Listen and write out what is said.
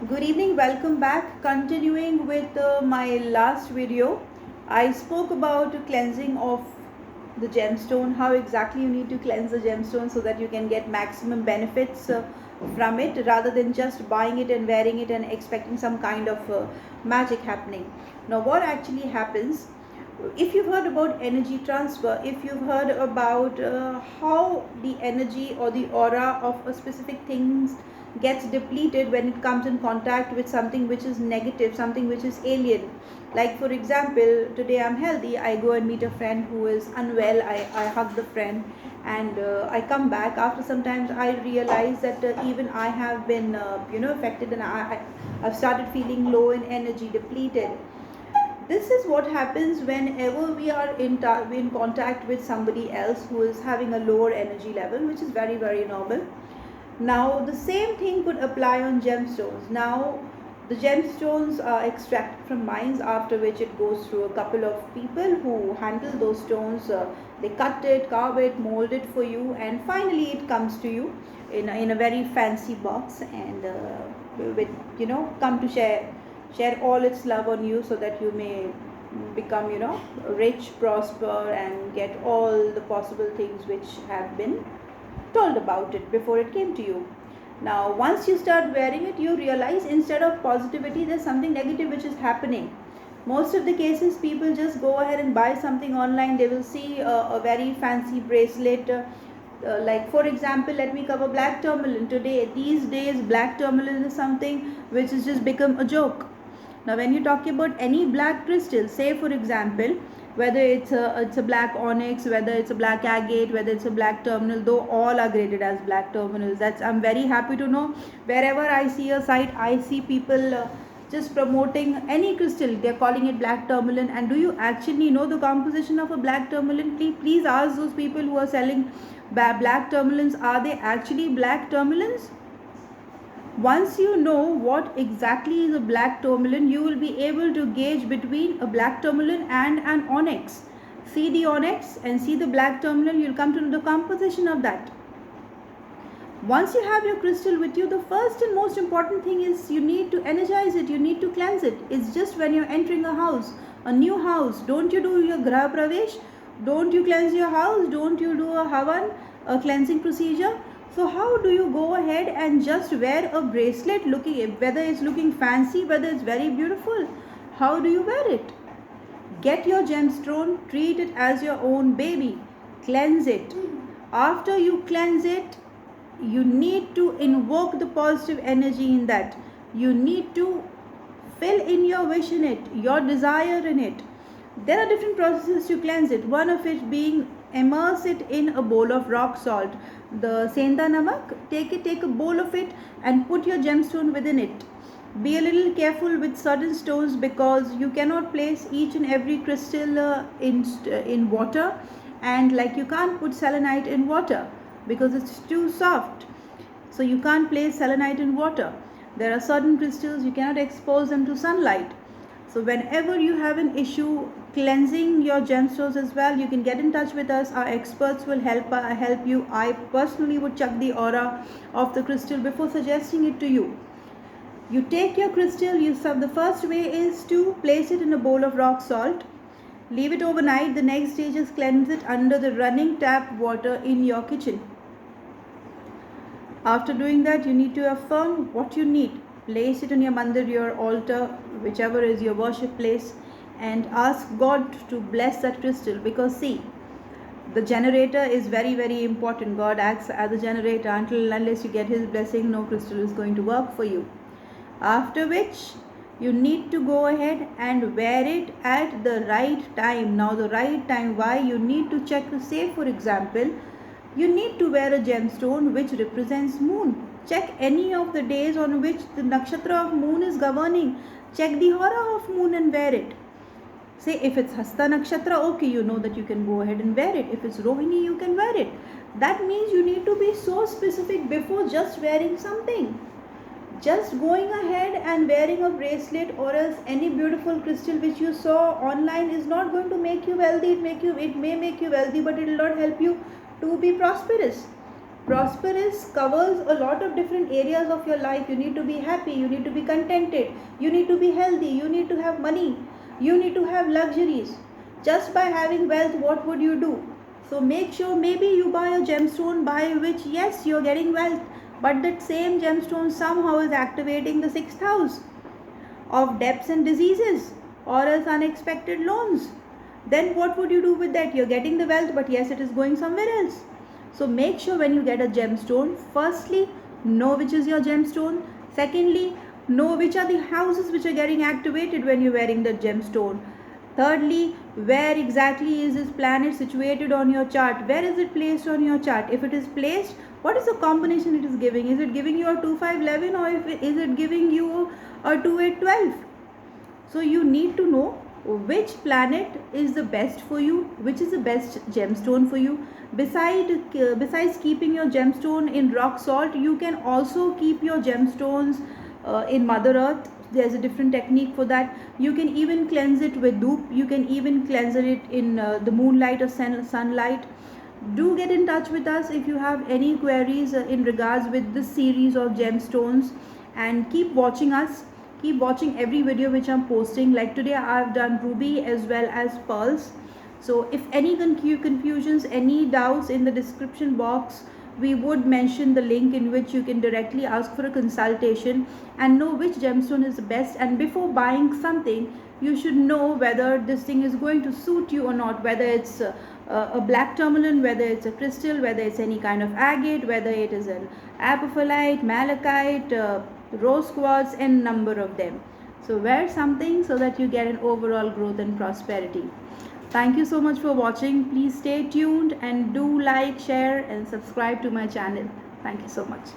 Good evening, welcome back. Continuing with my last video, I spoke about cleansing of the gemstone, how exactly you need to cleanse the gemstone so that you can get maximum benefits from it rather than just buying it and wearing it and expecting some kind of magic happening. Now, what actually happens? If you've heard about energy transfer, if you've heard about how the energy or the aura of a specific thing gets depleted when it comes in contact with something which is negative, something which is alien. Like for example, today I'm healthy, I go and meet a friend who is unwell, I hug the friend, and I come back after sometimes I realize that even I have been affected, and I've started feeling low in energy, depleted. This is what happens whenever we are in contact with somebody else who is having a lower energy level, which is very, very normal. Now, the same thing could apply on gemstones. Now, the gemstones are extracted from mines, after which it goes through a couple of people who handle those stones. They cut it, carve it, mold it for you, and finally it comes to you in a very fancy box, and with come to share all its love on you so that you may become rich, prosper, and get all the possible things which have been told about it before it came to you. Now, once you start wearing it, you realize instead of positivity, there's something negative which is happening. Most of the cases, people just go ahead and buy something online. They will see a very fancy bracelet. Like for example, let me cover black tourmaline. These days, black tourmaline is something which has just become a joke. Now, when you talk about any black crystal, say for example, whether it's a black onyx, whether it's a black agate, whether it's a black terminal, though all are graded as black terminals. That's, I'm very happy to know. Wherever I see a site, I see people just promoting any crystal. They're calling it black tourmaline. And do you actually know the composition of a black tourmaline? Please ask those people who are selling black tourmalines. Are they actually black tourmalines? Once you know what exactly is a black tourmaline, you will be able to gauge between a black tourmaline and an onyx. See the onyx and see the black tourmaline, you'll come to know the composition of that. Once you have your crystal with you, the first and most important thing is you need to energize it, you need to cleanse it. It's just when you're entering a house, a new house, don't you do your Graha Pravesh? Don't you cleanse your house? Don't you do a Havan, a cleansing procedure? So how do you go ahead and just wear a bracelet, whether it's looking fancy, whether it's very beautiful? How do you wear it? Get your gemstone, treat it as your own baby, cleanse it. After you cleanse it, you need to invoke the positive energy in that. You need to fill in your wish in it, your desire in it. There are different processes to cleanse it. One of it being immerse it in a bowl of rock salt. The senda namak, take a bowl of it and put your gemstone within it. Be a little careful with certain stones because you cannot place each and every crystal in water, and like you can't put selenite in water because it's too soft. So you can't place selenite in water. There are certain crystals you cannot expose them to sunlight. So whenever you have an issue cleansing your gemstones as well, you can get in touch with us. Our experts will help you. I personally would check the aura of the crystal before suggesting it to you. You take your crystal, the first way is to place it in a bowl of rock salt. Leave it overnight. The next day, just cleanse it under the running tap water in your kitchen. After doing that, you need to affirm what you need. Place it on your mandir, your altar, whichever is your worship place, and ask God to bless that crystal. Because see, the generator is very, very important. God acts as a generator. Until unless you get his blessing, no crystal is going to work for you. After which, you need to go ahead and wear it at the right time. Now, the right time, why? You need to check, say for example, you need to wear a gemstone which represents moon. Check any of the days on which the nakshatra of moon is governing. Check the aura of moon and wear it. Say if it's Hasta nakshatra, okay, you know that you can go ahead and wear it. If it's Rohini, you can wear it. That means you need to be so specific before just wearing something. Just going ahead and wearing a bracelet or else any beautiful crystal which you saw online is not going to make you wealthy. It may make you wealthy, but it will not help you to be prosperous. Prosperous covers a lot of different areas of your life. You need to be happy, you need to be contented, you need to be healthy, you need to have money, you need to have luxuries. Just by having wealth, what would you do? So make sure maybe you buy a gemstone by which, yes, you're getting wealth, but that same gemstone somehow is activating the sixth house of debts and diseases or as unexpected loans. Then what would you do with that? You're getting the wealth, but yes, it is going somewhere else. So make sure when you get a gemstone, firstly, know which is your gemstone. Secondly, know which are the houses which are getting activated when you're wearing the gemstone. Thirdly, where exactly is this planet situated on your chart? Where is it placed on your chart? If it is placed, what is the combination it is giving? Is it giving you a 2-5-11 or is it giving you a 2-8-12? So you need to know which planet is the best for you, which is the best gemstone for you. Besides keeping your gemstone in rock salt, you can also keep your gemstones in Mother Earth. There's a different technique for that. You can even cleanse it with dhoop. You can even cleanse it in the moonlight or sunlight. Do get in touch with us if you have any queries in regards with this series of gemstones, and keep watching us. Keep watching every video which I'm posting. Like today I've done ruby as well as pearls. So if any confusions, any doubts, in the description box we would mention the link in which you can directly ask for a consultation and know which gemstone is the best. And before buying something, you should know whether this thing is going to suit you or not, whether it's a black tourmaline, whether it's a crystal, whether it's any kind of agate, whether it is an apophyllite, malachite, rose quartz, and number of them. So wear something so that you get an overall growth and prosperity. Thank you so much for watching. Please stay tuned and do like, share and subscribe to my channel. Thank you so much.